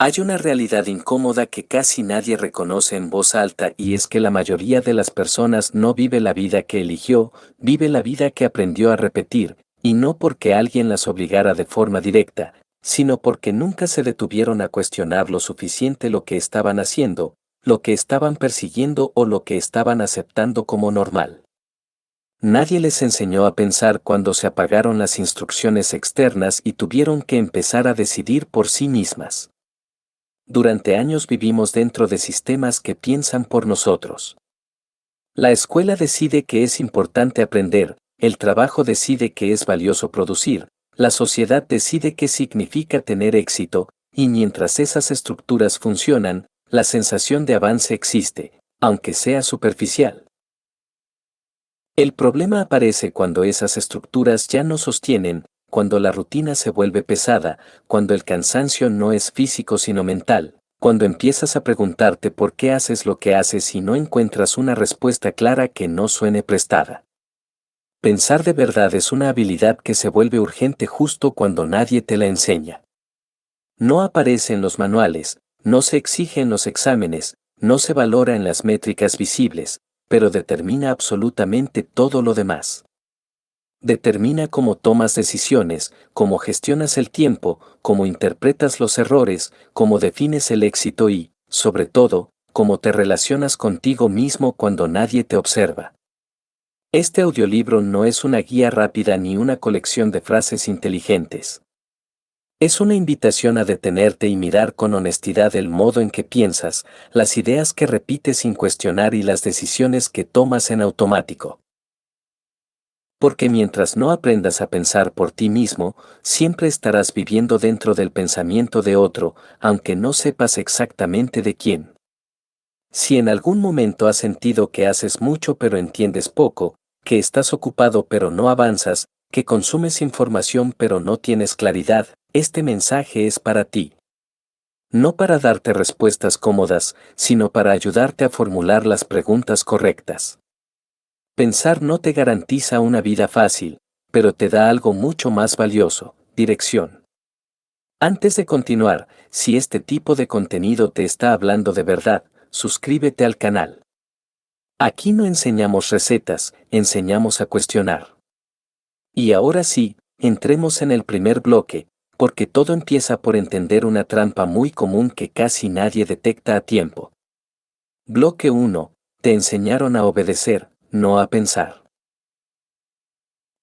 Hay una realidad incómoda que casi nadie reconoce en voz alta y es que la mayoría de las personas no vive la vida que eligió, vive la vida que aprendió a repetir, y no porque alguien las obligara de forma directa, sino porque nunca se detuvieron a cuestionar lo suficiente lo que estaban haciendo, lo que estaban persiguiendo o lo que estaban aceptando como normal. Nadie les enseñó a pensar cuando se apagaron las instrucciones externas y tuvieron que empezar a decidir por sí mismas. Durante años vivimos dentro de sistemas que piensan por nosotros. La escuela decide que es importante aprender, el trabajo decide que es valioso producir, la sociedad decide qué significa tener éxito, y mientras esas estructuras funcionan, la sensación de avance existe, aunque sea superficial. El problema aparece cuando esas estructuras ya no sostienen, cuando la rutina se vuelve pesada, cuando el cansancio no es físico sino mental, cuando empiezas a preguntarte por qué haces lo que haces y no encuentras una respuesta clara que no suene prestada. Pensar de verdad es una habilidad que se vuelve urgente justo cuando nadie te la enseña. No aparece en los manuales, no se exige en los exámenes, no se valora en las métricas visibles, pero determina absolutamente todo lo demás. Determina cómo tomas decisiones, cómo gestionas el tiempo, cómo interpretas los errores, cómo defines el éxito y, sobre todo, cómo te relacionas contigo mismo cuando nadie te observa. Este audiolibro no es una guía rápida ni una colección de frases inteligentes. Es una invitación a detenerte y mirar con honestidad el modo en que piensas, las ideas que repites sin cuestionar y las decisiones que tomas en automático. Porque mientras no aprendas a pensar por ti mismo, siempre estarás viviendo dentro del pensamiento de otro, aunque no sepas exactamente de quién. Si en algún momento has sentido que haces mucho pero entiendes poco, que estás ocupado pero no avanzas, que consumes información pero no tienes claridad, este mensaje es para ti. No para darte respuestas cómodas, sino para ayudarte a formular las preguntas correctas. Pensar no te garantiza una vida fácil, pero te da algo mucho más valioso, dirección. Antes de continuar, si este tipo de contenido te está hablando de verdad, suscríbete al canal. Aquí no enseñamos recetas, enseñamos a cuestionar. Y ahora sí, entremos en el primer bloque, porque todo empieza por entender una trampa muy común que casi nadie detecta a tiempo. Bloque 1. Te enseñaron a obedecer, no a pensar.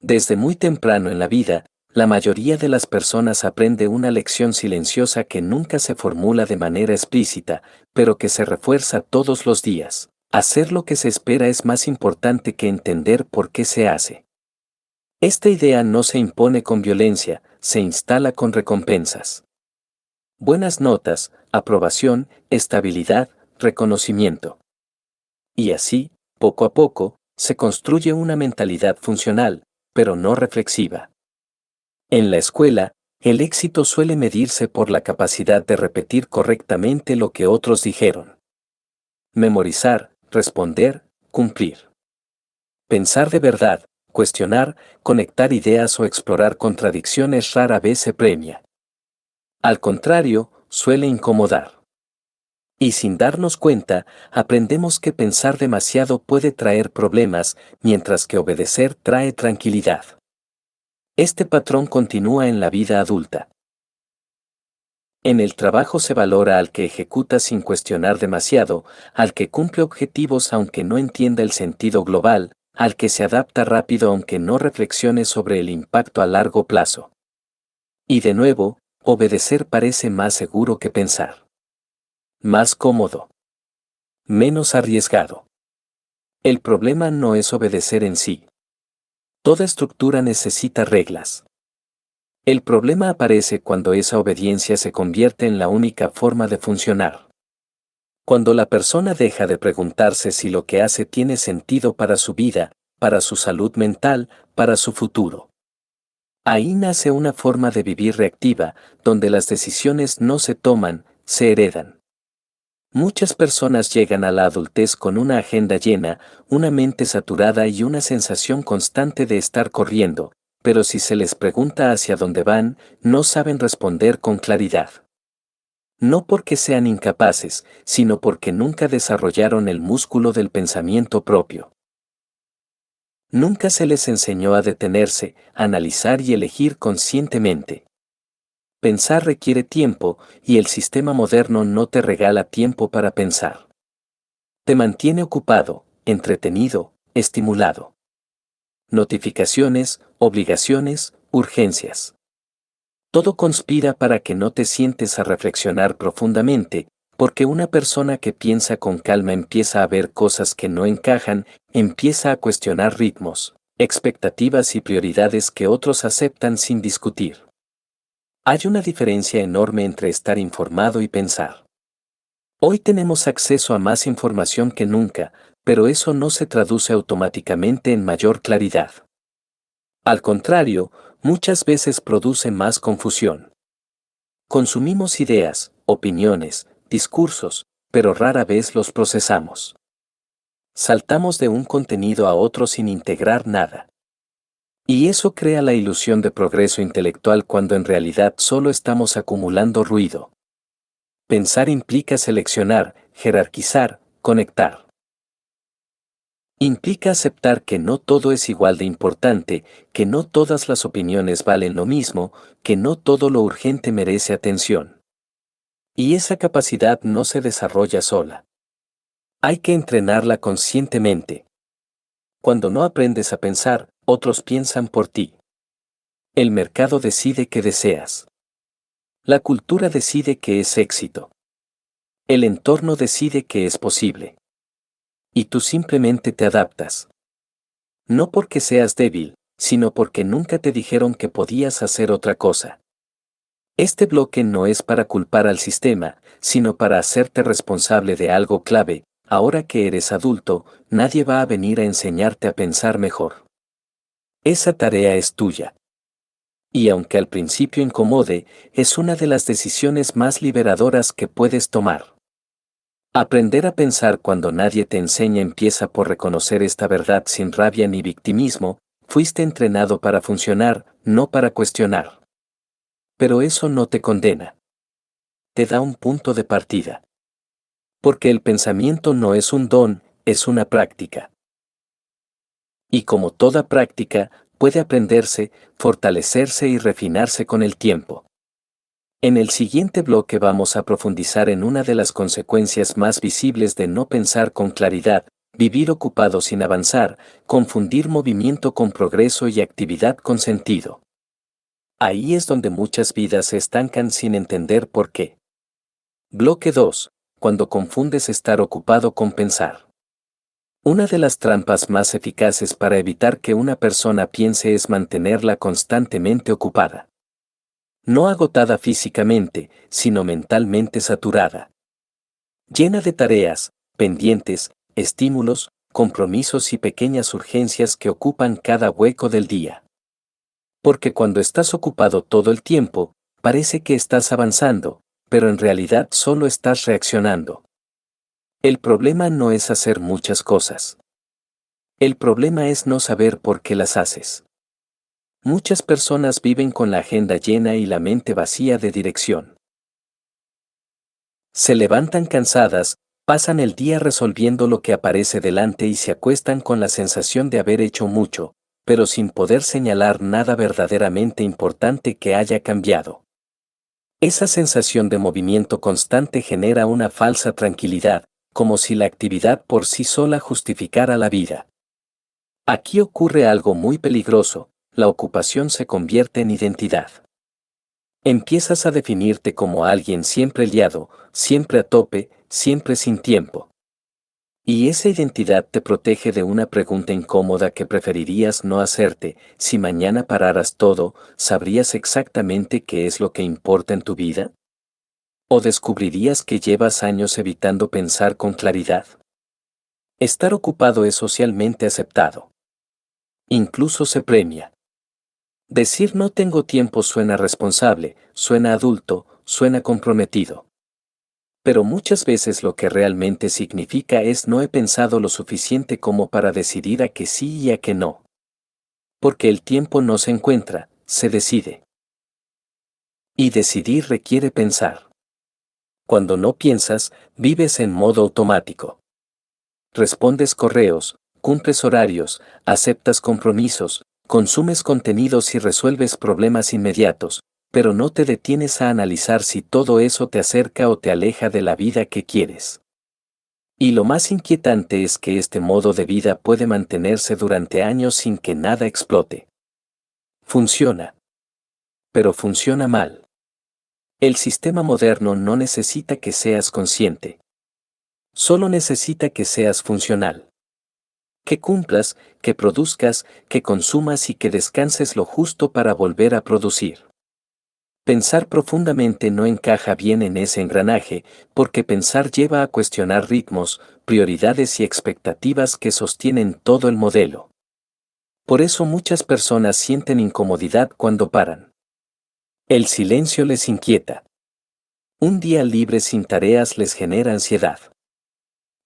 Desde muy temprano en la vida, la mayoría de las personas aprende una lección silenciosa que nunca se formula de manera explícita, pero que se refuerza todos los días. Hacer lo que se espera es más importante que entender por qué se hace. Esta idea no se impone con violencia, se instala con recompensas. Buenas notas, aprobación, estabilidad, reconocimiento. Y así, poco a poco, se construye una mentalidad funcional, pero no reflexiva. En la escuela, el éxito suele medirse por la capacidad de repetir correctamente lo que otros dijeron. Memorizar, responder, cumplir. Pensar de verdad, cuestionar, conectar ideas o explorar contradicciones rara vez se premia. Al contrario, suele incomodar. Y sin darnos cuenta, aprendemos que pensar demasiado puede traer problemas, mientras que obedecer trae tranquilidad. Este patrón continúa en la vida adulta. En el trabajo se valora al que ejecuta sin cuestionar demasiado, al que cumple objetivos aunque no entienda el sentido global, al que se adapta rápido aunque no reflexione sobre el impacto a largo plazo. Y de nuevo, obedecer parece más seguro que pensar. Más cómodo. Menos arriesgado. El problema no es obedecer en sí. Toda estructura necesita reglas. El problema aparece cuando esa obediencia se convierte en la única forma de funcionar. Cuando la persona deja de preguntarse si lo que hace tiene sentido para su vida, para su salud mental, para su futuro. Ahí nace una forma de vivir reactiva, donde las decisiones no se toman, se heredan. Muchas personas llegan a la adultez con una agenda llena, una mente saturada y una sensación constante de estar corriendo, pero si se les pregunta hacia dónde van, no saben responder con claridad. No porque sean incapaces, sino porque nunca desarrollaron el músculo del pensamiento propio. Nunca se les enseñó a detenerse, analizar y elegir conscientemente. Pensar requiere tiempo, y el sistema moderno no te regala tiempo para pensar. Te mantiene ocupado, entretenido, estimulado. Notificaciones, obligaciones, urgencias. Todo conspira para que no te sientes a reflexionar profundamente, porque una persona que piensa con calma empieza a ver cosas que no encajan, empieza a cuestionar ritmos, expectativas y prioridades que otros aceptan sin discutir. Hay una diferencia enorme entre estar informado y pensar. Hoy tenemos acceso a más información que nunca, pero eso no se traduce automáticamente en mayor claridad. Al contrario, muchas veces produce más confusión. Consumimos ideas, opiniones, discursos, pero rara vez los procesamos. Saltamos de un contenido a otro sin integrar nada. Y eso crea la ilusión de progreso intelectual cuando en realidad solo estamos acumulando ruido. Pensar implica seleccionar, jerarquizar, conectar. Implica aceptar que no todo es igual de importante, que no todas las opiniones valen lo mismo, que no todo lo urgente merece atención. Y esa capacidad no se desarrolla sola. Hay que entrenarla conscientemente. Cuando no aprendes a pensar, otros piensan por ti. El mercado decide qué deseas. La cultura decide qué es éxito. El entorno decide qué es posible. Y tú simplemente te adaptas. No porque seas débil, sino porque nunca te dijeron que podías hacer otra cosa. Este bloque no es para culpar al sistema, sino para hacerte responsable de algo clave. Ahora que eres adulto, nadie va a venir a enseñarte a pensar mejor. Esa tarea es tuya. Y aunque al principio incomode, es una de las decisiones más liberadoras que puedes tomar. Aprender a pensar cuando nadie te enseña empieza por reconocer esta verdad sin rabia ni victimismo. Fuiste entrenado para funcionar, no para cuestionar. Pero eso no te condena. Te da un punto de partida. Porque el pensamiento no es un don, es una práctica. Y como toda práctica, puede aprenderse, fortalecerse y refinarse con el tiempo. En el siguiente bloque vamos a profundizar en una de las consecuencias más visibles de no pensar con claridad, vivir ocupado sin avanzar, confundir movimiento con progreso y actividad con sentido. Ahí es donde muchas vidas se estancan sin entender por qué. Bloque 2. Cuando confundes estar ocupado con pensar. Una de las trampas más eficaces para evitar que una persona piense es mantenerla constantemente ocupada. No agotada físicamente, sino mentalmente saturada. Llena de tareas, pendientes, estímulos, compromisos y pequeñas urgencias que ocupan cada hueco del día. Porque cuando estás ocupado todo el tiempo, parece que estás avanzando, pero en realidad solo estás reaccionando. El problema no es hacer muchas cosas. El problema es no saber por qué las haces. Muchas personas viven con la agenda llena y la mente vacía de dirección. Se levantan cansadas, pasan el día resolviendo lo que aparece delante y se acuestan con la sensación de haber hecho mucho, pero sin poder señalar nada verdaderamente importante que haya cambiado. Esa sensación de movimiento constante genera una falsa tranquilidad, como si la actividad por sí sola justificara la vida. Aquí ocurre algo muy peligroso, la ocupación se convierte en identidad. Empiezas a definirte como alguien siempre liado, siempre a tope, siempre sin tiempo. Y esa identidad te protege de una pregunta incómoda que preferirías no hacerte. Si mañana pararas todo, ¿sabrías exactamente qué es lo que importa en tu vida? ¿O descubrirías que llevas años evitando pensar con claridad? Estar ocupado es socialmente aceptado. Incluso se premia. Decir no tengo tiempo suena responsable, suena adulto, suena comprometido. Pero muchas veces lo que realmente significa es no he pensado lo suficiente como para decidir a que sí y a que no. Porque el tiempo no se encuentra, se decide. Y decidir requiere pensar. Cuando no piensas, vives en modo automático. Respondes correos, cumples horarios, aceptas compromisos, consumes contenidos y resuelves problemas inmediatos, pero no te detienes a analizar si todo eso te acerca o te aleja de la vida que quieres. Y lo más inquietante es que este modo de vida puede mantenerse durante años sin que nada explote. Funciona. Pero funciona mal. El sistema moderno no necesita que seas consciente. Solo necesita que seas funcional. Que cumplas, que produzcas, que consumas y que descanses lo justo para volver a producir. Pensar profundamente no encaja bien en ese engranaje, porque pensar lleva a cuestionar ritmos, prioridades y expectativas que sostienen todo el modelo. Por eso muchas personas sienten incomodidad cuando paran. El silencio les inquieta. Un día libre sin tareas les genera ansiedad.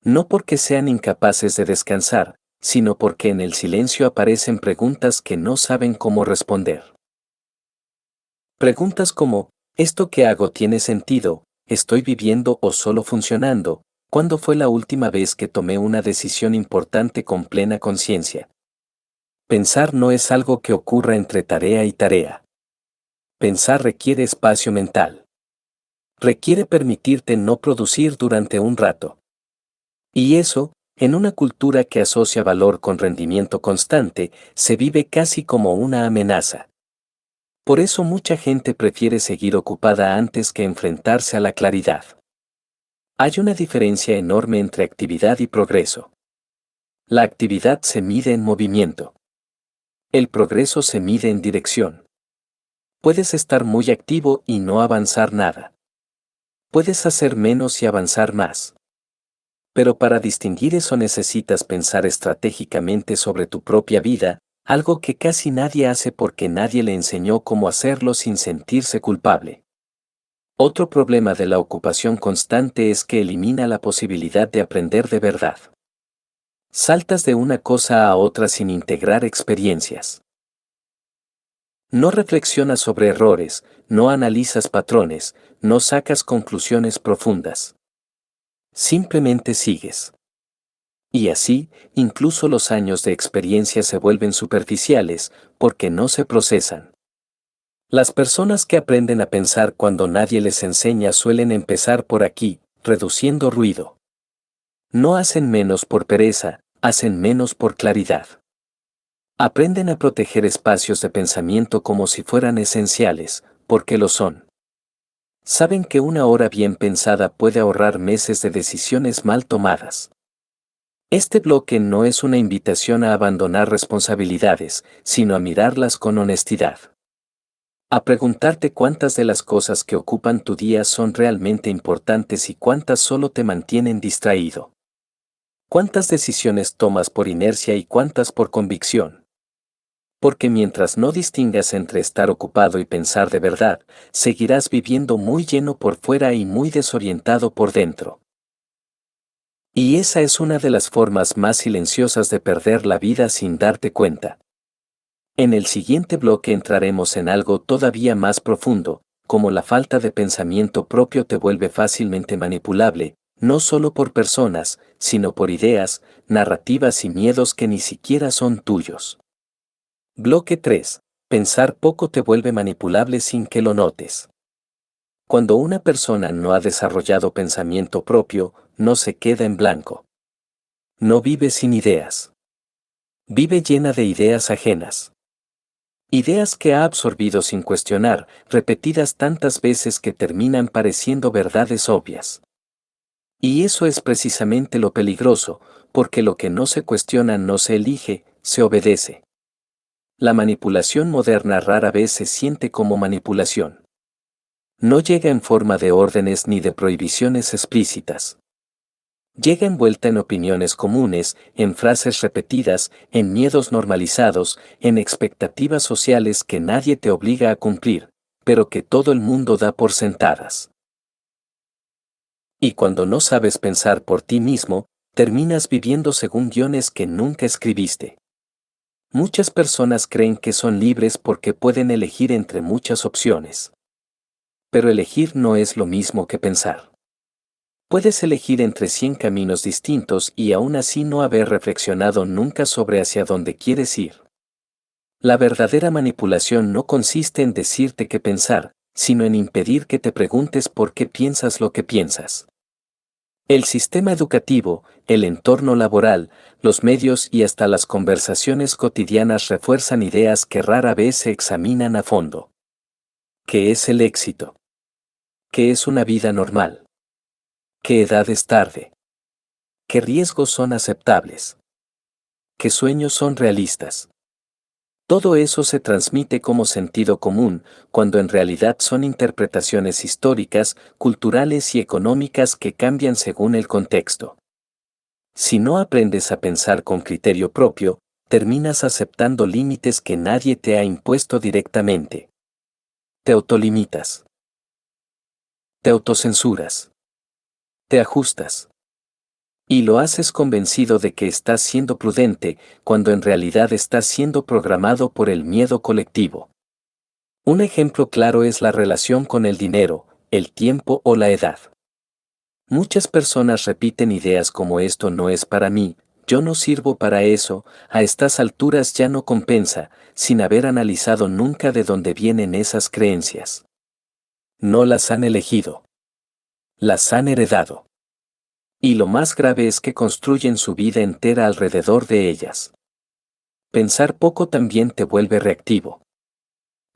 No porque sean incapaces de descansar, sino porque en el silencio aparecen preguntas que no saben cómo responder. Preguntas como, ¿esto que hago tiene sentido? ¿Estoy viviendo o solo funcionando? ¿Cuándo fue la última vez que tomé una decisión importante con plena conciencia? Pensar no es algo que ocurra entre tarea y tarea. Pensar requiere espacio mental. Requiere permitirte no producir durante un rato. Y eso, en una cultura que asocia valor con rendimiento constante, se vive casi como una amenaza. Por eso mucha gente prefiere seguir ocupada antes que enfrentarse a la claridad. Hay una diferencia enorme entre actividad y progreso. La actividad se mide en movimiento. El progreso se mide en dirección. Puedes estar muy activo y no avanzar nada. Puedes hacer menos y avanzar más. Pero para distinguir eso necesitas pensar estratégicamente sobre tu propia vida, algo que casi nadie hace porque nadie le enseñó cómo hacerlo sin sentirse culpable. Otro problema de la ocupación constante es que elimina la posibilidad de aprender de verdad. Saltas de una cosa a otra sin integrar experiencias. No reflexionas sobre errores, no analizas patrones, no sacas conclusiones profundas. Simplemente sigues. Y así, incluso los años de experiencia se vuelven superficiales, porque no se procesan. Las personas que aprenden a pensar cuando nadie les enseña suelen empezar por aquí, reduciendo ruido. No hacen menos por pereza, hacen menos por claridad. Aprenden a proteger espacios de pensamiento como si fueran esenciales, porque lo son. Saben que una hora bien pensada puede ahorrar meses de decisiones mal tomadas. Este bloque no es una invitación a abandonar responsabilidades, sino a mirarlas con honestidad. A preguntarte cuántas de las cosas que ocupan tu día son realmente importantes y cuántas solo te mantienen distraído. ¿Cuántas decisiones tomas por inercia y cuántas por convicción? Porque mientras no distingas entre estar ocupado y pensar de verdad, seguirás viviendo muy lleno por fuera y muy desorientado por dentro. Y esa es una de las formas más silenciosas de perder la vida sin darte cuenta. En el siguiente bloque entraremos en algo todavía más profundo, como la falta de pensamiento propio te vuelve fácilmente manipulable, no solo por personas, sino por ideas, narrativas y miedos que ni siquiera son tuyos. Bloque 3. Pensar poco te vuelve manipulable sin que lo notes. Cuando una persona no ha desarrollado pensamiento propio, no se queda en blanco. No vive sin ideas. Vive llena de ideas ajenas. Ideas que ha absorbido sin cuestionar, repetidas tantas veces que terminan pareciendo verdades obvias. Y eso es precisamente lo peligroso, porque lo que no se cuestiona no se elige, se obedece. La manipulación moderna rara vez se siente como manipulación. No llega en forma de órdenes ni de prohibiciones explícitas. Llega envuelta en opiniones comunes, en frases repetidas, en miedos normalizados, en expectativas sociales que nadie te obliga a cumplir, pero que todo el mundo da por sentadas. Y cuando no sabes pensar por ti mismo, terminas viviendo según guiones que nunca escribiste. Muchas personas creen que son libres porque pueden elegir entre muchas opciones. Pero elegir no es lo mismo que pensar. Puedes elegir entre 100 caminos distintos y aún así no haber reflexionado nunca sobre hacia dónde quieres ir. La verdadera manipulación no consiste en decirte qué pensar, sino en impedir que te preguntes por qué piensas lo que piensas. El sistema educativo, el entorno laboral, los medios y hasta las conversaciones cotidianas refuerzan ideas que rara vez se examinan a fondo. ¿Qué es el éxito? ¿Qué es una vida normal? ¿Qué edad es tarde? ¿Qué riesgos son aceptables? ¿Qué sueños son realistas? Todo eso se transmite como sentido común, cuando en realidad son interpretaciones históricas, culturales y económicas que cambian según el contexto. Si no aprendes a pensar con criterio propio, terminas aceptando límites que nadie te ha impuesto directamente. Te autolimitas. Te autocensuras. Te ajustas. Y lo haces convencido de que estás siendo prudente, cuando en realidad estás siendo programado por el miedo colectivo. Un ejemplo claro es la relación con el dinero, el tiempo o la edad. Muchas personas repiten ideas como esto no es para mí, yo no sirvo para eso, a estas alturas ya no compensa, sin haber analizado nunca de dónde vienen esas creencias. No las han elegido. Las han heredado. Y lo más grave es que construyen su vida entera alrededor de ellas. Pensar poco también te vuelve reactivo.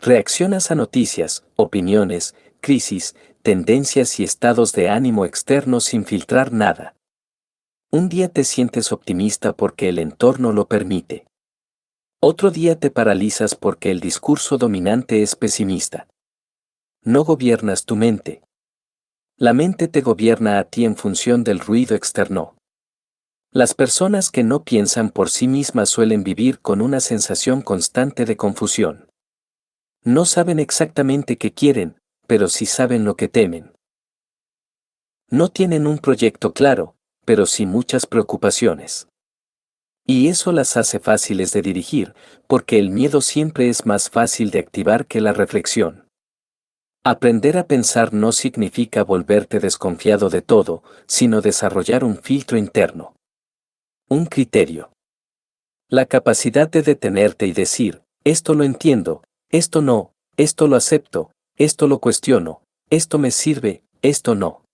Reaccionas a noticias, opiniones, crisis, tendencias y estados de ánimo externos sin filtrar nada. Un día te sientes optimista porque el entorno lo permite. Otro día te paralizas porque el discurso dominante es pesimista. No gobiernas tu mente. La mente te gobierna a ti en función del ruido externo. Las personas que no piensan por sí mismas suelen vivir con una sensación constante de confusión. No saben exactamente qué quieren, pero sí saben lo que temen. No tienen un proyecto claro, pero sí muchas preocupaciones. Y eso las hace fáciles de dirigir, porque el miedo siempre es más fácil de activar que la reflexión. Aprender a pensar no significa volverte desconfiado de todo, sino desarrollar un filtro interno. Un criterio. La capacidad de detenerte y decir, esto lo entiendo, esto no, esto lo acepto, esto lo cuestiono, esto me sirve, esto no.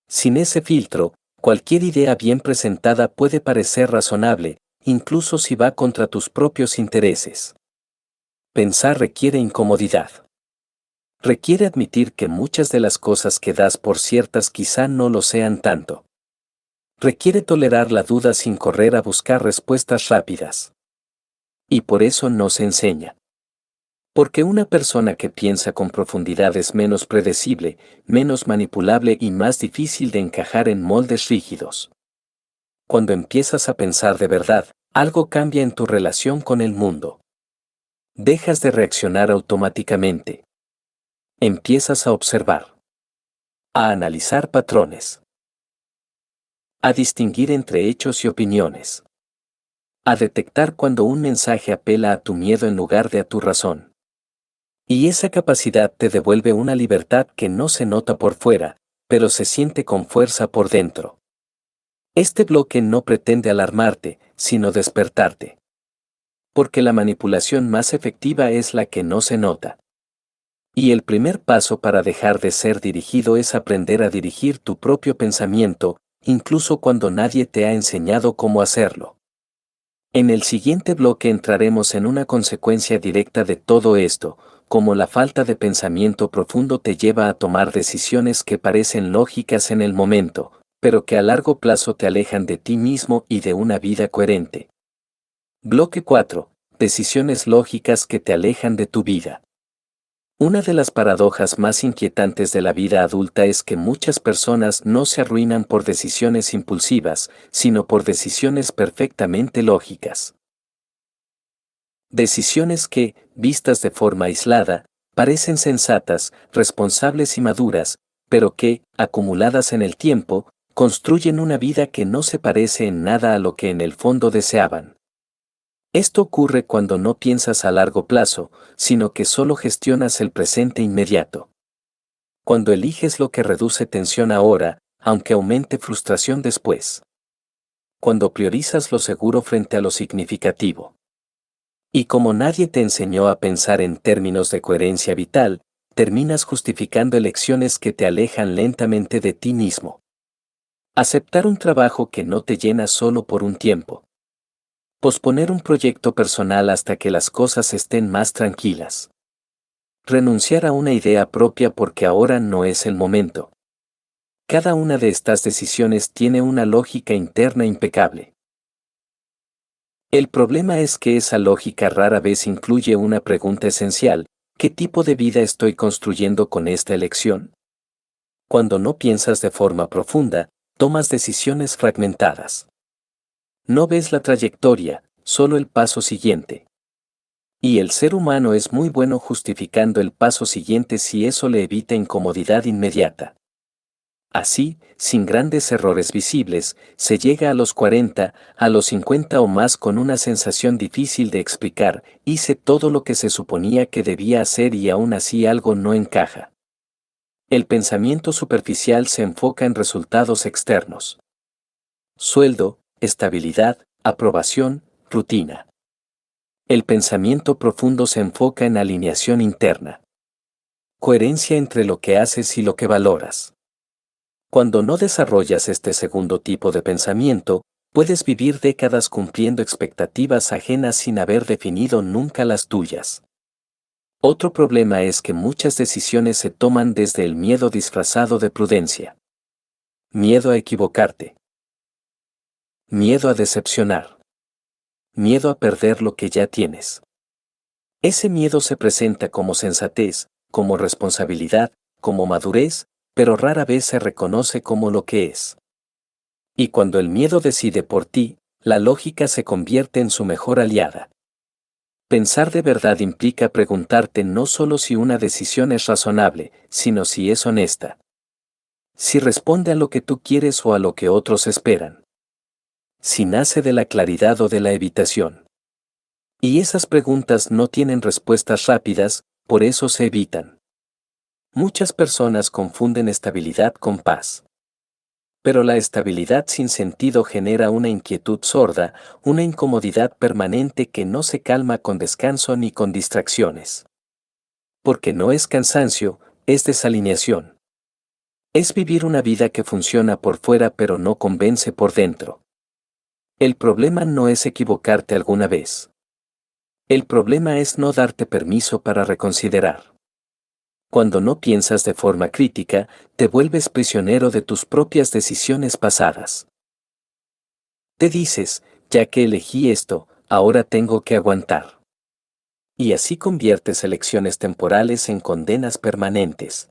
Sin ese filtro, cualquier idea bien presentada puede parecer razonable, incluso si va contra tus propios intereses. Pensar requiere incomodidad. Requiere admitir que muchas de las cosas que das por ciertas quizá no lo sean tanto. Requiere tolerar la duda sin correr a buscar respuestas rápidas. Y por eso no se enseña. Porque una persona que piensa con profundidad es menos predecible, menos manipulable y más difícil de encajar en moldes rígidos. Cuando empiezas a pensar de verdad, algo cambia en tu relación con el mundo. Dejas de reaccionar automáticamente. Empiezas a observar. A analizar patrones. A distinguir entre hechos y opiniones. A detectar cuando un mensaje apela a tu miedo en lugar de a tu razón. Y esa capacidad te devuelve una libertad que no se nota por fuera, pero se siente con fuerza por dentro. Este bloque no pretende alarmarte, sino despertarte. Porque la manipulación más efectiva es la que no se nota. Y el primer paso para dejar de ser dirigido es aprender a dirigir tu propio pensamiento, incluso cuando nadie te ha enseñado cómo hacerlo. En el siguiente bloque entraremos en una consecuencia directa de todo esto, como la falta de pensamiento profundo te lleva a tomar decisiones que parecen lógicas en el momento, pero que a largo plazo te alejan de ti mismo y de una vida coherente. Bloque 4. Decisiones lógicas que te alejan de tu vida. Una de las paradojas más inquietantes de la vida adulta es que muchas personas no se arruinan por decisiones impulsivas, sino por decisiones perfectamente lógicas. Decisiones que, vistas de forma aislada, parecen sensatas, responsables y maduras, pero que, acumuladas en el tiempo, construyen una vida que no se parece en nada a lo que en el fondo deseaban. Esto ocurre cuando no piensas a largo plazo, sino que solo gestionas el presente inmediato. Cuando eliges lo que reduce tensión ahora, aunque aumente frustración después. Cuando priorizas lo seguro frente a lo significativo. Y como nadie te enseñó a pensar en términos de coherencia vital, terminas justificando elecciones que te alejan lentamente de ti mismo. Aceptar un trabajo que no te llena solo por un tiempo. Posponer un proyecto personal hasta que las cosas estén más tranquilas. Renunciar a una idea propia porque ahora no es el momento. Cada una de estas decisiones tiene una lógica interna impecable. El problema es que esa lógica rara vez incluye una pregunta esencial: ¿qué tipo de vida estoy construyendo con esta elección? Cuando no piensas de forma profunda, tomas decisiones fragmentadas. No ves la trayectoria, solo el paso siguiente. Y el ser humano es muy bueno justificando el paso siguiente si eso le evita incomodidad inmediata. Así, sin grandes errores visibles, se llega a los 40, a los 50 o más con una sensación difícil de explicar: hice todo lo que se suponía que debía hacer y aún así algo no encaja. El pensamiento superficial se enfoca en resultados externos. Sueldo, estabilidad, aprobación, rutina. El pensamiento profundo se enfoca en alineación interna. Coherencia entre lo que haces y lo que valoras. Cuando no desarrollas este segundo tipo de pensamiento, puedes vivir décadas cumpliendo expectativas ajenas sin haber definido nunca las tuyas. Otro problema es que muchas decisiones se toman desde el miedo disfrazado de prudencia. Miedo a equivocarte. Miedo a decepcionar. Miedo a perder lo que ya tienes. Ese miedo se presenta como sensatez, como responsabilidad, como madurez, pero rara vez se reconoce como lo que es. Y cuando el miedo decide por ti, la lógica se convierte en su mejor aliada. Pensar de verdad implica preguntarte no solo si una decisión es razonable, sino si es honesta. Si responde a lo que tú quieres o a lo que otros esperan. Si nace de la claridad o de la evitación. Y esas preguntas no tienen respuestas rápidas, por eso se evitan. Muchas personas confunden estabilidad con paz. Pero la estabilidad sin sentido genera una inquietud sorda, una incomodidad permanente que no se calma con descanso ni con distracciones. Porque no es cansancio, es desalineación. Es vivir una vida que funciona por fuera pero no convence por dentro. El problema no es equivocarte alguna vez. El problema es no darte permiso para reconsiderar. Cuando no piensas de forma crítica, te vuelves prisionero de tus propias decisiones pasadas. Te dices: ya que elegí esto, ahora tengo que aguantar. Y así conviertes elecciones temporales en condenas permanentes.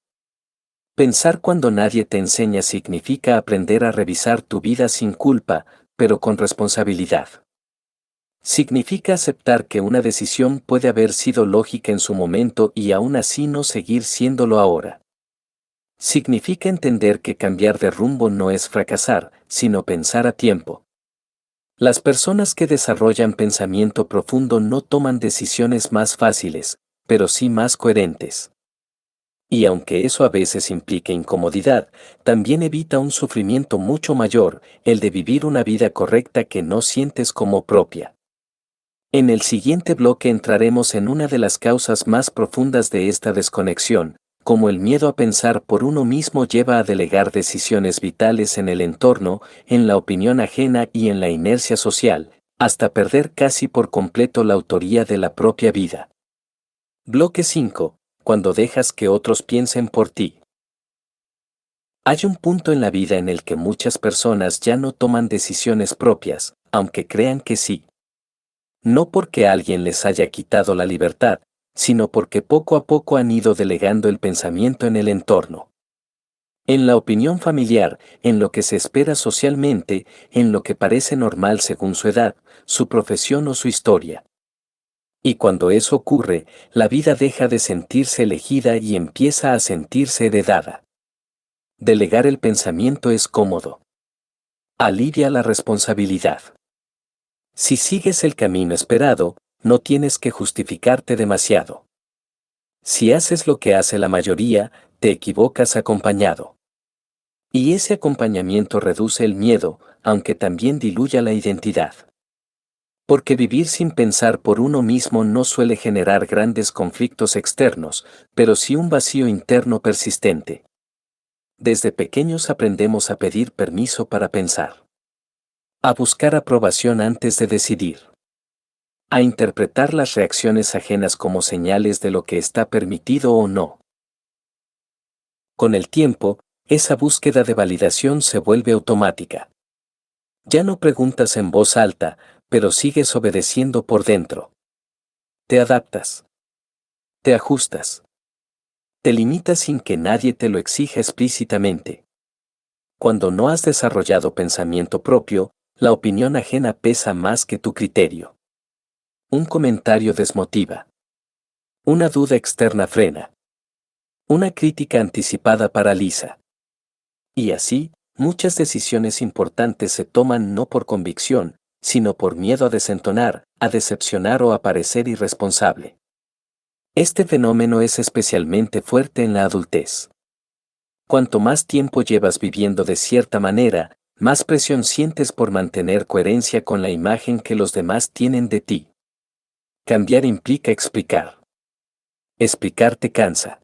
Pensar cuando nadie te enseña significa aprender a revisar tu vida sin culpa, pero con responsabilidad. Significa aceptar que una decisión puede haber sido lógica en su momento y aún así no seguir siéndolo ahora. Significa entender que cambiar de rumbo no es fracasar, sino pensar a tiempo. Las personas que desarrollan pensamiento profundo no toman decisiones más fáciles, pero sí más coherentes. Y aunque eso a veces implique incomodidad, también evita un sufrimiento mucho mayor, el de vivir una vida correcta que no sientes como propia. En el siguiente bloque entraremos en una de las causas más profundas de esta desconexión: cómo el miedo a pensar por uno mismo lleva a delegar decisiones vitales en el entorno, en la opinión ajena y en la inercia social, hasta perder casi por completo la autoría de la propia vida. Bloque 5. Cuando dejas que otros piensen por ti. Hay un punto en la vida en el que muchas personas ya no toman decisiones propias, aunque crean que sí. No porque alguien les haya quitado la libertad, sino porque poco a poco han ido delegando el pensamiento en el entorno. En la opinión familiar, en lo que se espera socialmente, en lo que parece normal según su edad, su profesión o su historia. Y cuando eso ocurre, la vida deja de sentirse elegida y empieza a sentirse heredada. Delegar el pensamiento es cómodo. Alivia la responsabilidad. Si sigues el camino esperado, no tienes que justificarte demasiado. Si haces lo que hace la mayoría, te equivocas acompañado. Y ese acompañamiento reduce el miedo, aunque también diluya la identidad. Porque vivir sin pensar por uno mismo no suele generar grandes conflictos externos, pero sí un vacío interno persistente. Desde pequeños aprendemos a pedir permiso para pensar, a buscar aprobación antes de decidir, a interpretar las reacciones ajenas como señales de lo que está permitido o no. Con el tiempo, esa búsqueda de validación se vuelve automática. Ya no preguntas en voz alta, pero sigues obedeciendo por dentro. Te adaptas. Te ajustas. Te limitas sin que nadie te lo exija explícitamente. Cuando no has desarrollado pensamiento propio, la opinión ajena pesa más que tu criterio. Un comentario desmotiva. Una duda externa frena. Una crítica anticipada paraliza. Y así, muchas decisiones importantes se toman no por convicción, sino por miedo a desentonar, a decepcionar o a parecer irresponsable. Este fenómeno es especialmente fuerte en la adultez. Cuanto más tiempo llevas viviendo de cierta manera, más presión sientes por mantener coherencia con la imagen que los demás tienen de ti. Cambiar implica explicar. Explicar te cansa.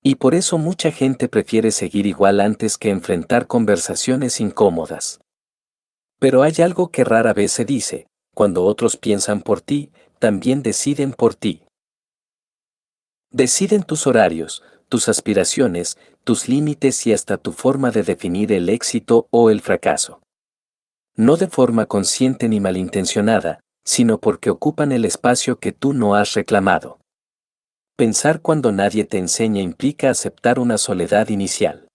Y por eso mucha gente prefiere seguir igual antes que enfrentar conversaciones incómodas. Pero hay algo que rara vez se dice: cuando otros piensan por ti, también deciden por ti. Deciden tus horarios, tus aspiraciones, tus límites y hasta tu forma de definir el éxito o el fracaso. No de forma consciente ni malintencionada, sino porque ocupan el espacio que tú no has reclamado. Pensar cuando nadie te enseña implica aceptar una soledad inicial.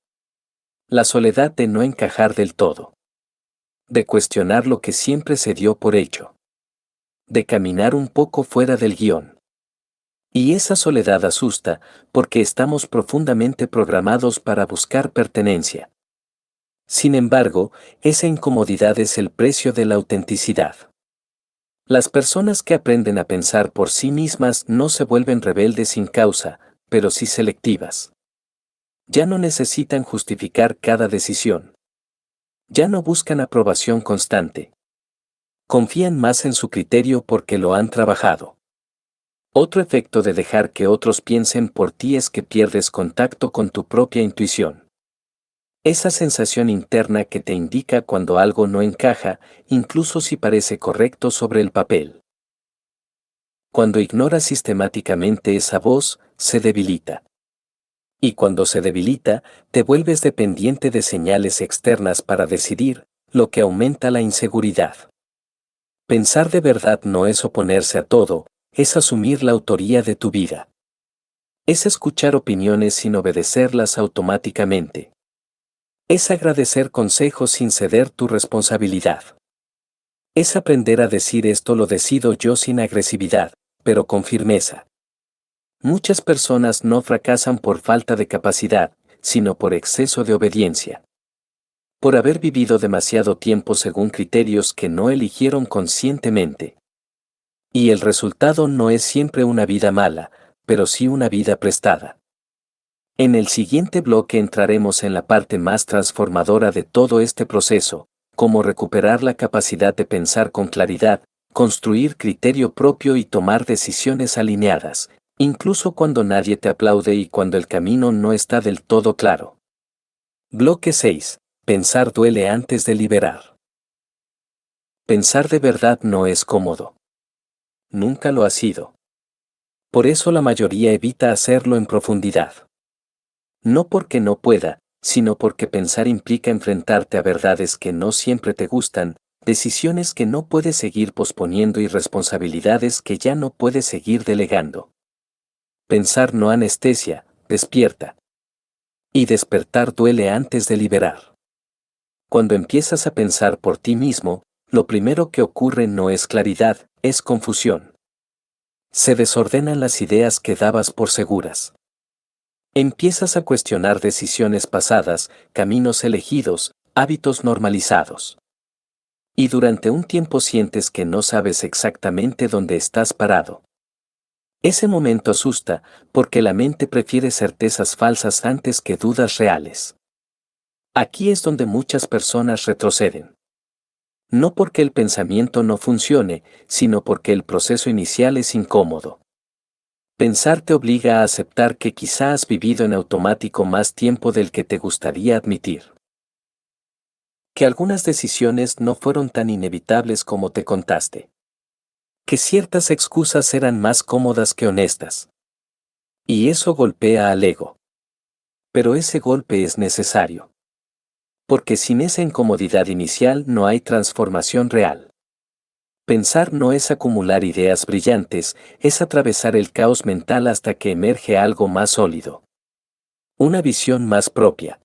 La soledad de no encajar del todo. De cuestionar lo que siempre se dio por hecho. De caminar un poco fuera del guión. Y esa soledad asusta, porque estamos profundamente programados para buscar pertenencia. Sin embargo, esa incomodidad es el precio de la autenticidad. Las personas que aprenden a pensar por sí mismas no se vuelven rebeldes sin causa, pero sí selectivas. Ya no necesitan justificar cada decisión. Ya no buscan aprobación constante. Confían más en su criterio porque lo han trabajado. Otro efecto de dejar que otros piensen por ti es que pierdes contacto con tu propia intuición. Esa sensación interna que te indica cuando algo no encaja, incluso si parece correcto sobre el papel. Cuando ignoras sistemáticamente esa voz, se debilita. Y cuando se debilita, te vuelves dependiente de señales externas para decidir, lo que aumenta la inseguridad. Pensar de verdad no es oponerse a todo, es asumir la autoría de tu vida. Es escuchar opiniones sin obedecerlas automáticamente. Es agradecer consejos sin ceder tu responsabilidad. Es aprender a decir esto lo decido yo sin agresividad, pero con firmeza. Muchas personas no fracasan por falta de capacidad, sino por exceso de obediencia. Por haber vivido demasiado tiempo según criterios que no eligieron conscientemente. Y el resultado no es siempre una vida mala, pero sí una vida prestada. En el siguiente bloque entraremos en la parte más transformadora de todo este proceso: cómo recuperar la capacidad de pensar con claridad, construir criterio propio y tomar decisiones alineadas, incluso cuando nadie te aplaude y cuando el camino no está del todo claro. Bloque 6. Pensar duele antes de liberar. Pensar de verdad no es cómodo. Nunca lo ha sido. Por eso la mayoría evita hacerlo en profundidad. No porque no pueda, sino porque pensar implica enfrentarte a verdades que no siempre te gustan, decisiones que no puedes seguir posponiendo y responsabilidades que ya no puedes seguir delegando. Pensar no anestesia, despierta. Y despertar duele antes de liberar. Cuando empiezas a pensar por ti mismo, lo primero que ocurre no es claridad, es confusión. Se desordenan las ideas que dabas por seguras. Empiezas a cuestionar decisiones pasadas, caminos elegidos, hábitos normalizados. Y durante un tiempo sientes que no sabes exactamente dónde estás parado. Ese momento asusta, porque la mente prefiere certezas falsas antes que dudas reales. Aquí es donde muchas personas retroceden. No porque el pensamiento no funcione, sino porque el proceso inicial es incómodo. Pensar te obliga a aceptar que quizá has vivido en automático más tiempo del que te gustaría admitir. Que algunas decisiones no fueron tan inevitables como te contaste. Que ciertas excusas eran más cómodas que honestas. Y eso golpea al ego. Pero ese golpe es necesario. Porque sin esa incomodidad inicial no hay transformación real. Pensar no es acumular ideas brillantes, es atravesar el caos mental hasta que emerge algo más sólido. Una visión más propia.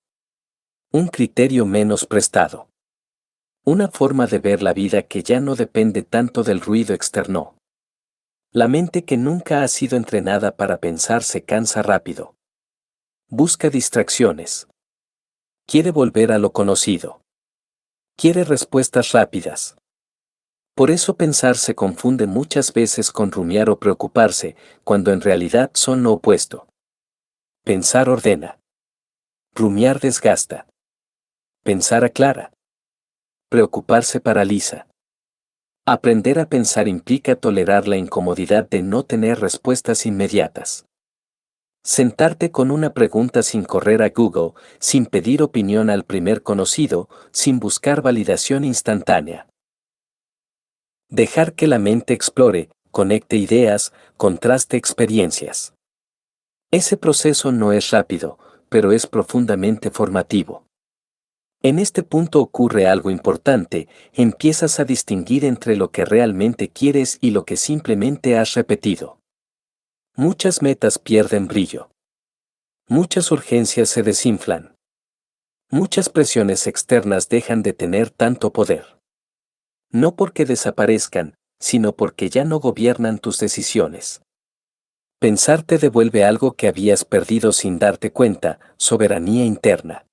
Un criterio menos prestado. Una forma de ver la vida que ya no depende tanto del ruido externo. La mente que nunca ha sido entrenada para pensar se cansa rápido. Busca distracciones. Quiere volver a lo conocido. Quiere respuestas rápidas. Por eso pensar se confunde muchas veces con rumiar o preocuparse, cuando en realidad son lo opuesto. Pensar ordena. Rumiar desgasta. Pensar aclara. Preocuparse paraliza. Aprender a pensar implica tolerar la incomodidad de no tener respuestas inmediatas. Sentarte con una pregunta sin correr a Google, sin pedir opinión al primer conocido, sin buscar validación instantánea. Dejar que la mente explore, conecte ideas, contraste experiencias. Ese proceso no es rápido, pero es profundamente formativo. En este punto ocurre algo importante, empiezas a distinguir entre lo que realmente quieres y lo que simplemente has repetido. Muchas metas pierden brillo. Muchas urgencias se desinflan. Muchas presiones externas dejan de tener tanto poder. No porque desaparezcan, sino porque ya no gobiernan tus decisiones. Pensar te devuelve algo que habías perdido sin darte cuenta, soberanía interna.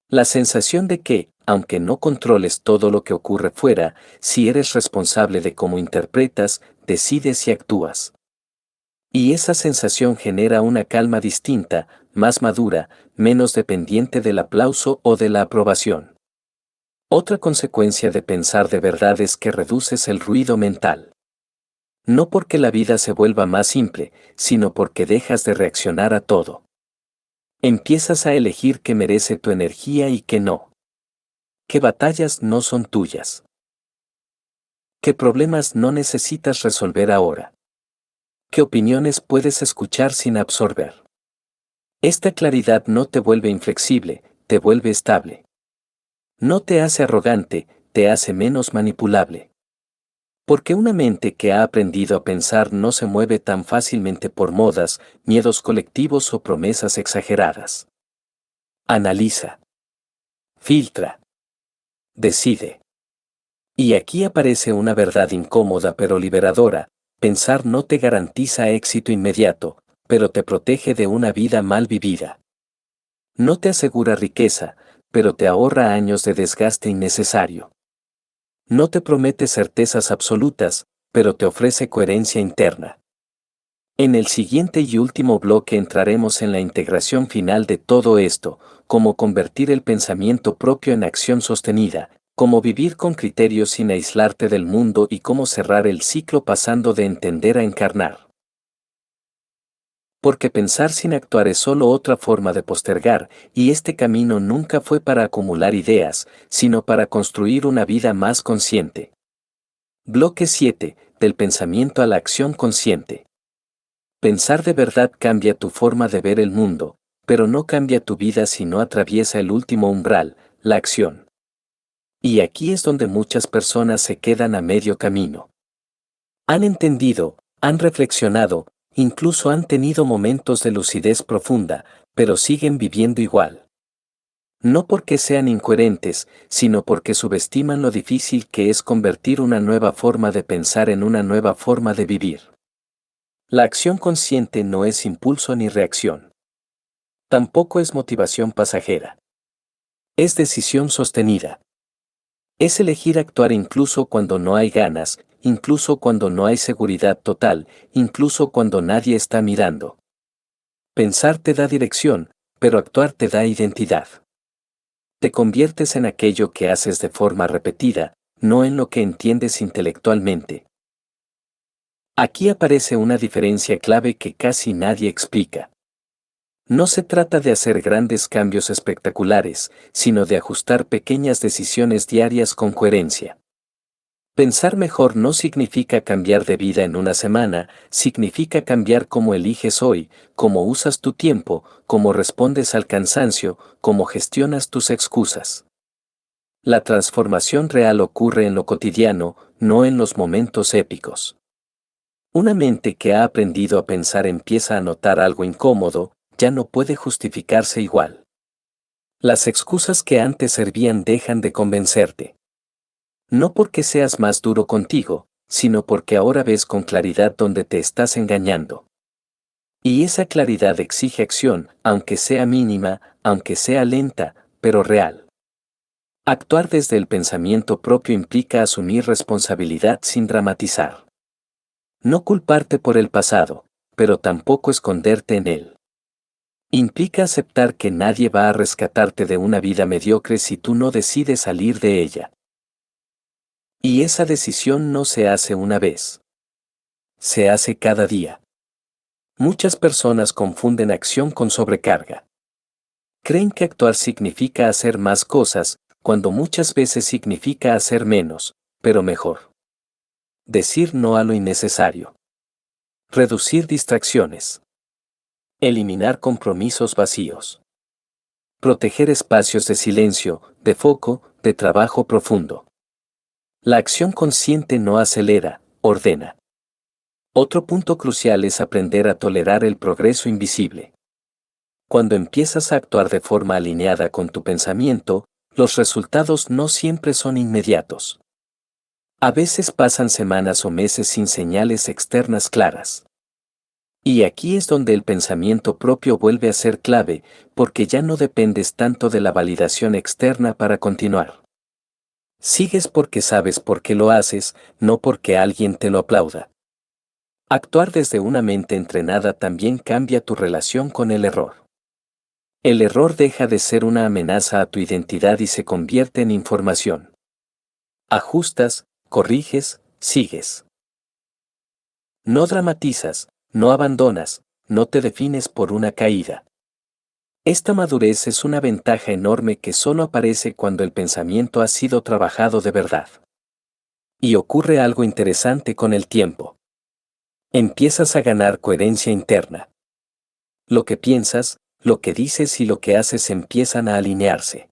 La sensación de que, aunque no controles todo lo que ocurre fuera, sí eres responsable de cómo interpretas, decides y actúas. Y esa sensación genera una calma distinta, más madura, menos dependiente del aplauso o de la aprobación. Otra consecuencia de pensar de verdad es que reduces el ruido mental. No porque la vida se vuelva más simple, sino porque dejas de reaccionar a todo. Empiezas a elegir qué merece tu energía y qué no. ¿Qué batallas no son tuyas? ¿Qué problemas no necesitas resolver ahora? ¿Qué opiniones puedes escuchar sin absorber? Esta claridad no te vuelve inflexible, te vuelve estable. No te hace arrogante, te hace menos manipulable. Porque una mente que ha aprendido a pensar no se mueve tan fácilmente por modas, miedos colectivos o promesas exageradas. Analiza. Filtra. Decide. Y aquí aparece una verdad incómoda pero liberadora: pensar no te garantiza éxito inmediato, pero te protege de una vida mal vivida. No te asegura riqueza, pero te ahorra años de desgaste innecesario. No te promete certezas absolutas, pero te ofrece coherencia interna. En el siguiente y último bloque entraremos en la integración final de todo esto: cómo convertir el pensamiento propio en acción sostenida, cómo vivir con criterios sin aislarte del mundo y cómo cerrar el ciclo pasando de entender a encarnar. Porque pensar sin actuar es solo otra forma de postergar, y este camino nunca fue para acumular ideas, sino para construir una vida más consciente. Bloque 7. Del pensamiento a la acción consciente. Pensar de verdad cambia tu forma de ver el mundo, pero no cambia tu vida si no atraviesa el último umbral, la acción. Y aquí es donde muchas personas se quedan a medio camino. Han entendido, han reflexionado, incluso han tenido momentos de lucidez profunda, pero siguen viviendo igual. No porque sean incoherentes, sino porque subestiman lo difícil que es convertir una nueva forma de pensar en una nueva forma de vivir. La acción consciente no es impulso ni reacción. Tampoco es motivación pasajera. Es decisión sostenida. Es elegir actuar incluso cuando no hay ganas, incluso cuando no hay seguridad total, incluso cuando nadie está mirando. Pensar te da dirección, pero actuar te da identidad. Te conviertes en aquello que haces de forma repetida, no en lo que entiendes intelectualmente. Aquí aparece una diferencia clave que casi nadie explica. No se trata de hacer grandes cambios espectaculares, sino de ajustar pequeñas decisiones diarias con coherencia. Pensar mejor no significa cambiar de vida en una semana, significa cambiar cómo eliges hoy, cómo usas tu tiempo, cómo respondes al cansancio, cómo gestionas tus excusas. La transformación real ocurre en lo cotidiano, no en los momentos épicos. Una mente que ha aprendido a pensar empieza a notar algo incómodo, ya no puede justificarse igual. Las excusas que antes servían dejan de convencerte. No porque seas más duro contigo, sino porque ahora ves con claridad dónde te estás engañando. Y esa claridad exige acción, aunque sea mínima, aunque sea lenta, pero real. Actuar desde el pensamiento propio implica asumir responsabilidad sin dramatizar. No culparte por el pasado, pero tampoco esconderte en él. Implica aceptar que nadie va a rescatarte de una vida mediocre si tú no decides salir de ella. Y esa decisión no se hace una vez. Se hace cada día. Muchas personas confunden acción con sobrecarga. Creen que actuar significa hacer más cosas, cuando muchas veces significa hacer menos, pero mejor. Decir no a lo innecesario. Reducir distracciones. Eliminar compromisos vacíos. Proteger espacios de silencio, de foco, de trabajo profundo. La acción consciente no acelera, ordena. Otro punto crucial es aprender a tolerar el progreso invisible. Cuando empiezas a actuar de forma alineada con tu pensamiento, los resultados no siempre son inmediatos. A veces pasan semanas o meses sin señales externas claras. Y aquí es donde el pensamiento propio vuelve a ser clave, porque ya no dependes tanto de la validación externa para continuar. Sigues porque sabes por qué lo haces, no porque alguien te lo aplauda. Actuar desde una mente entrenada también cambia tu relación con el error. El error deja de ser una amenaza a tu identidad y se convierte en información. Ajustas, corriges, sigues. No dramatizas, no abandonas, no te defines por una caída. Esta madurez es una ventaja enorme que solo aparece cuando el pensamiento ha sido trabajado de verdad. Y ocurre algo interesante con el tiempo. Empiezas a ganar coherencia interna. Lo que piensas, lo que dices y lo que haces empiezan a alinearse.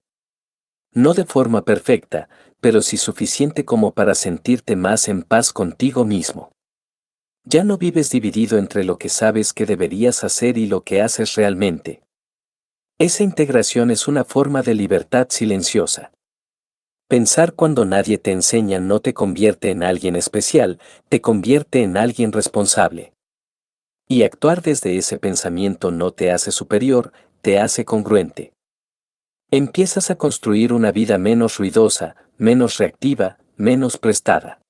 No de forma perfecta, pero sí suficiente como para sentirte más en paz contigo mismo. Ya no vives dividido entre lo que sabes que deberías hacer y lo que haces realmente. Esa integración es una forma de libertad silenciosa. Pensar cuando nadie te enseña no te convierte en alguien especial, te convierte en alguien responsable. Y actuar desde ese pensamiento no te hace superior, te hace congruente. Empiezas a construir una vida menos ruidosa, menos reactiva, menos prestada.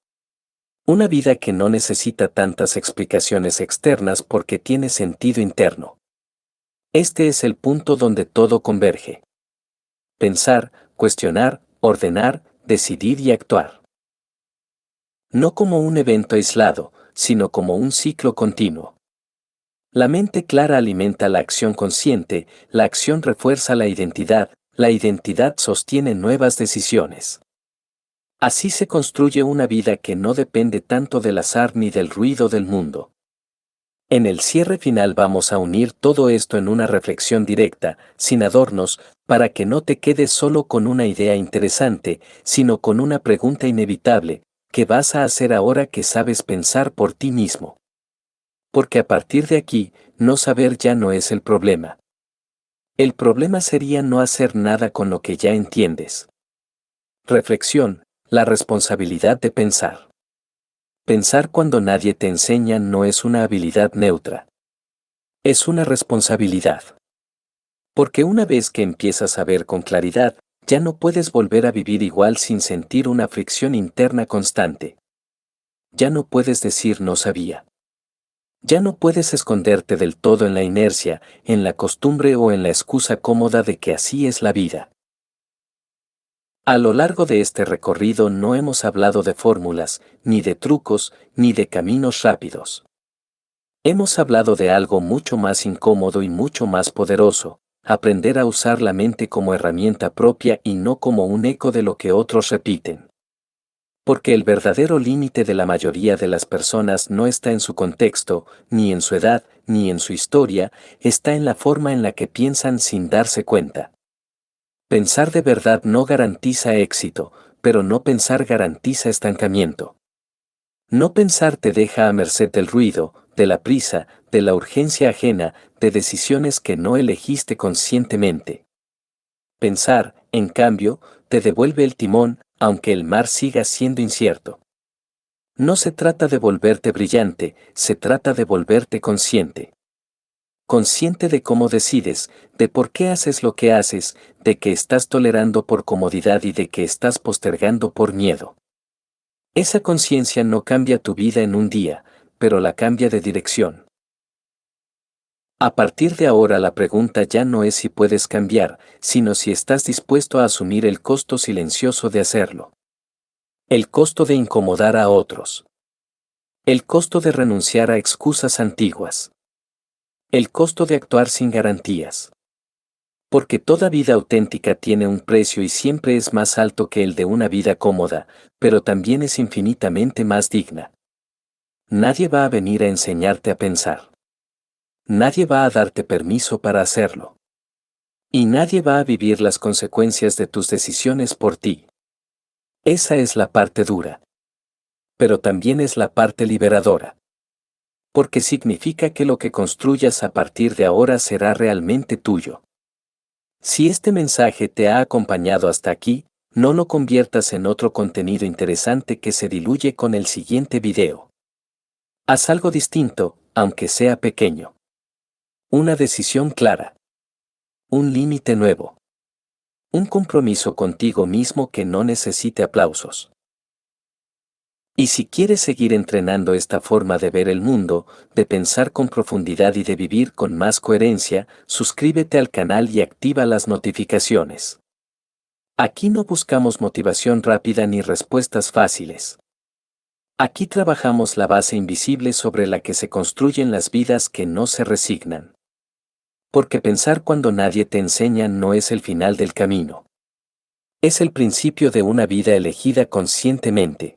Una vida que no necesita tantas explicaciones externas porque tiene sentido interno. Este es el punto donde todo converge. Pensar, cuestionar, ordenar, decidir y actuar. No como un evento aislado, sino como un ciclo continuo. La mente clara alimenta la acción consciente, la acción refuerza la identidad sostiene nuevas decisiones. Así se construye una vida que no depende tanto del azar ni del ruido del mundo. En el cierre final vamos a unir todo esto en una reflexión directa, sin adornos, para que no te quedes solo con una idea interesante, sino con una pregunta inevitable: ¿qué vas a hacer ahora que sabes pensar por ti mismo? Porque a partir de aquí, no saber ya no es el problema. El problema sería no hacer nada con lo que ya entiendes. Reflexión: la responsabilidad de pensar. Pensar cuando nadie te enseña no es una habilidad neutra. Es una responsabilidad. Porque una vez que empiezas a ver con claridad, ya no puedes volver a vivir igual sin sentir una fricción interna constante. Ya no puedes decir no sabía. Ya no puedes esconderte del todo en la inercia, en la costumbre o en la excusa cómoda de que así es la vida. A lo largo de este recorrido no hemos hablado de fórmulas, ni de trucos, ni de caminos rápidos. Hemos hablado de algo mucho más incómodo y mucho más poderoso, aprender a usar la mente como herramienta propia y no como un eco de lo que otros repiten. Porque el verdadero límite de la mayoría de las personas no está en su contexto, ni en su edad, ni en su historia, está en la forma en la que piensan sin darse cuenta. Pensar de verdad no garantiza éxito, pero no pensar garantiza estancamiento. No pensar te deja a merced del ruido, de la prisa, de la urgencia ajena, de decisiones que no elegiste conscientemente. Pensar, en cambio, te devuelve el timón, aunque el mar siga siendo incierto. No se trata de volverte brillante, se trata de volverte consciente. Consciente de cómo decides, de por qué haces lo que haces, de que estás tolerando por comodidad y de que estás postergando por miedo. Esa conciencia no cambia tu vida en un día, pero la cambia de dirección. A partir de ahora la pregunta ya no es si puedes cambiar, sino si estás dispuesto a asumir el costo silencioso de hacerlo. El costo de incomodar a otros. El costo de renunciar a excusas antiguas. El costo de actuar sin garantías. Porque toda vida auténtica tiene un precio y siempre es más alto que el de una vida cómoda, pero también es infinitamente más digna. Nadie va a venir a enseñarte a pensar. Nadie va a darte permiso para hacerlo. Y nadie va a vivir las consecuencias de tus decisiones por ti. Esa es la parte dura. Pero también es la parte liberadora. Porque significa que lo que construyas a partir de ahora será realmente tuyo. Si este mensaje te ha acompañado hasta aquí, no lo conviertas en otro contenido interesante que se diluye con el siguiente video. Haz algo distinto, aunque sea pequeño. Una decisión clara. Un límite nuevo. Un compromiso contigo mismo que no necesite aplausos. Y si quieres seguir entrenando esta forma de ver el mundo, de pensar con profundidad y de vivir con más coherencia, suscríbete al canal y activa las notificaciones. Aquí no buscamos motivación rápida ni respuestas fáciles. Aquí trabajamos la base invisible sobre la que se construyen las vidas que no se resignan. Porque pensar cuando nadie te enseña no es el final del camino. Es el principio de una vida elegida conscientemente.